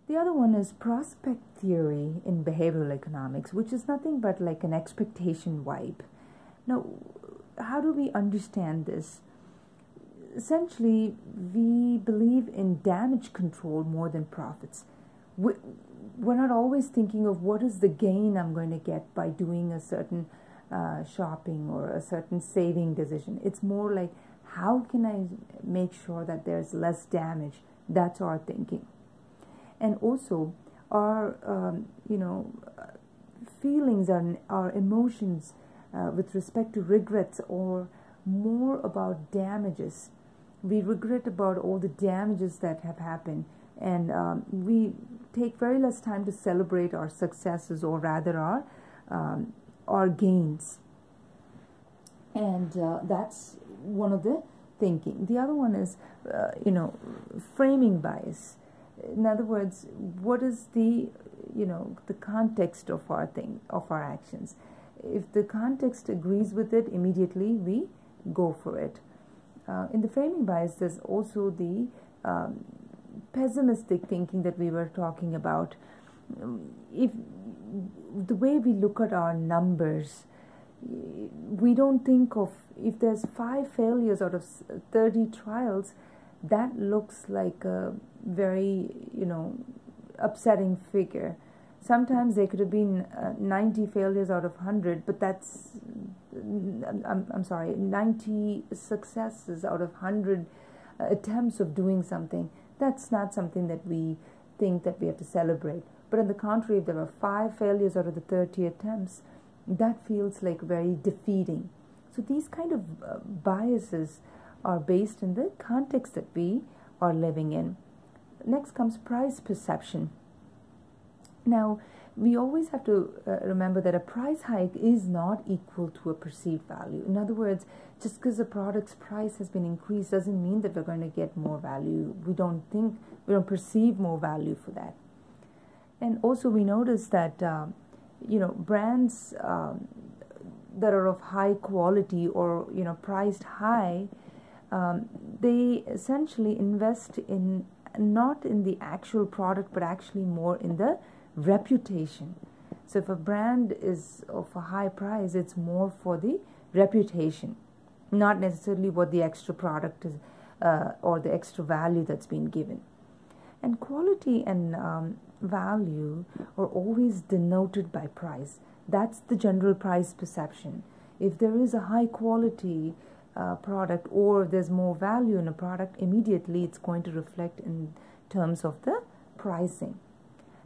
The other one is prospect theory in behavioral economics, which is nothing but like an expectation vibe. Now, how do we understand this? Essentially, we believe in damage control more than profits. We're not always thinking of what is the gain I'm going to get by doing a certain shopping or a certain saving decision. It's more like, how can I make sure that there's less damage? That's our thinking. And also, our feelings, our emotions with respect to regrets, or more about damages. We regret about all the damages that have happened, and we take very less time to celebrate our successes, or rather our gains. And that's one of the thinking. The other one is, framing bias. In other words, what is the context of our actions? If the context agrees with it, immediately we go for it. In the framing bias, there's also the pessimistic thinking that we were talking about. If the way we look at our numbers, we don't think of, if there's 5 failures out of 30 trials, that looks like a very upsetting figure. Sometimes there could have been 90 failures out of 100, but that's, I'm sorry, 90 successes out of 100 attempts of doing something. That's not something that we think that we have to celebrate. But on the contrary, if there are 5 failures out of the 30 attempts, that feels like very defeating. So these kind of biases are based in the context that we are living in. Next comes price perception. Now, we always have to remember that a price hike is not equal to a perceived value. In other words, just because a product's price has been increased doesn't mean that we're going to get more value. We don't perceive more value for that. And also we notice that, brands that are of high quality or, priced high, they essentially invest in, not in the actual product, but actually more in the reputation. So if a brand is of a high price, it's more for the reputation, not necessarily what the extra product is or the extra value that's been given. And quality and value are always denoted by price. That's the general price perception. If there is a high quality product, or there's more value in a product, immediately it's going to reflect in terms of the pricing.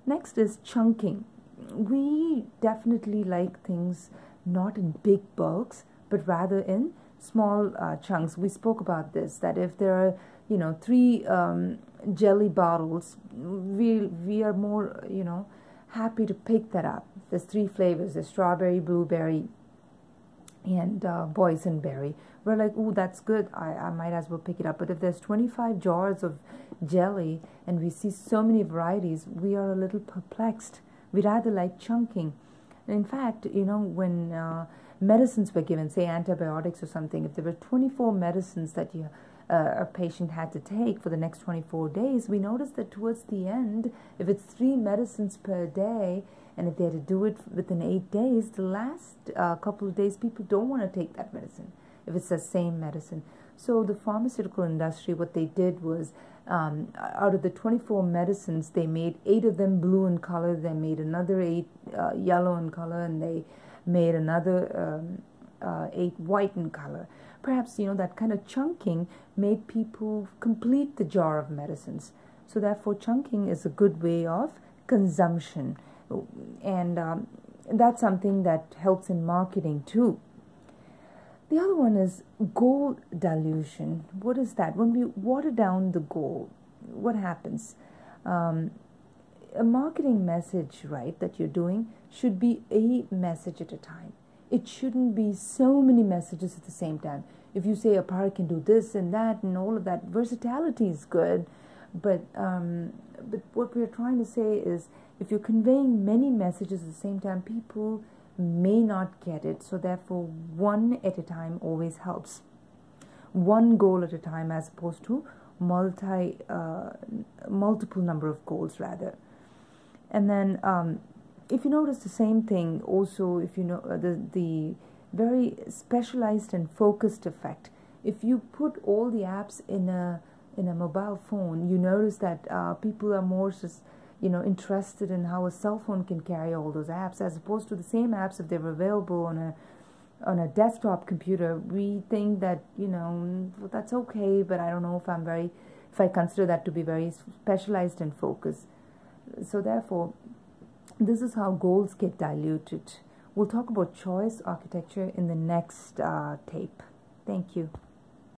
Next is chunking. We definitely like things not in big bulks, but rather in small chunks. We spoke about this, that if there are 3 jelly bottles, we are more happy to pick that up. There's 3 flavors: there's strawberry, blueberry, and boysenberry. We're like, ooh, that's good, I might as well pick it up. But if there's 25 jars of jelly and we see so many varieties, we are a little perplexed. We rather like chunking. And in fact, when medicines were given, say antibiotics or something, if there were 24 medicines that a patient had to take for the next 24 days, we noticed that towards the end, if it's 3 medicines per day, and if they had to do it within 8 days, the last couple of days, people don't want to take that medicine if it's the same medicine. So the pharmaceutical industry, what they did was, out of the 24 medicines, they made 8 of them blue in color, they made another 8 yellow in color, and they made another 8 white in color. Perhaps, that kind of chunking made people complete the jar of medicines. So therefore, chunking is a good way of consumption. And that's something that helps in marketing too. The other one is goal dilution. What is that? When we water down the goal, what happens? A marketing message, right, that you're doing should be a message at a time. It shouldn't be so many messages at the same time. If you say a product can do this and that and all of that, versatility is good, but what we're trying to say is, if you're conveying many messages at the same time, people may not get it. So therefore, one at a time always helps. One goal at a time, as opposed to multiple number of goals rather. And then if you notice the same thing also, if you know the very specialized and focused effect, if you put all the apps in a mobile phone, you notice that people are more just interested in how a cell phone can carry all those apps, as opposed to the same apps if they were available on a desktop computer. We think that well, that's okay, but I don't know if I consider that to be very specialized and focused. So therefore, this is how goals get diluted. We'll talk about choice architecture in the next tape. Thank you.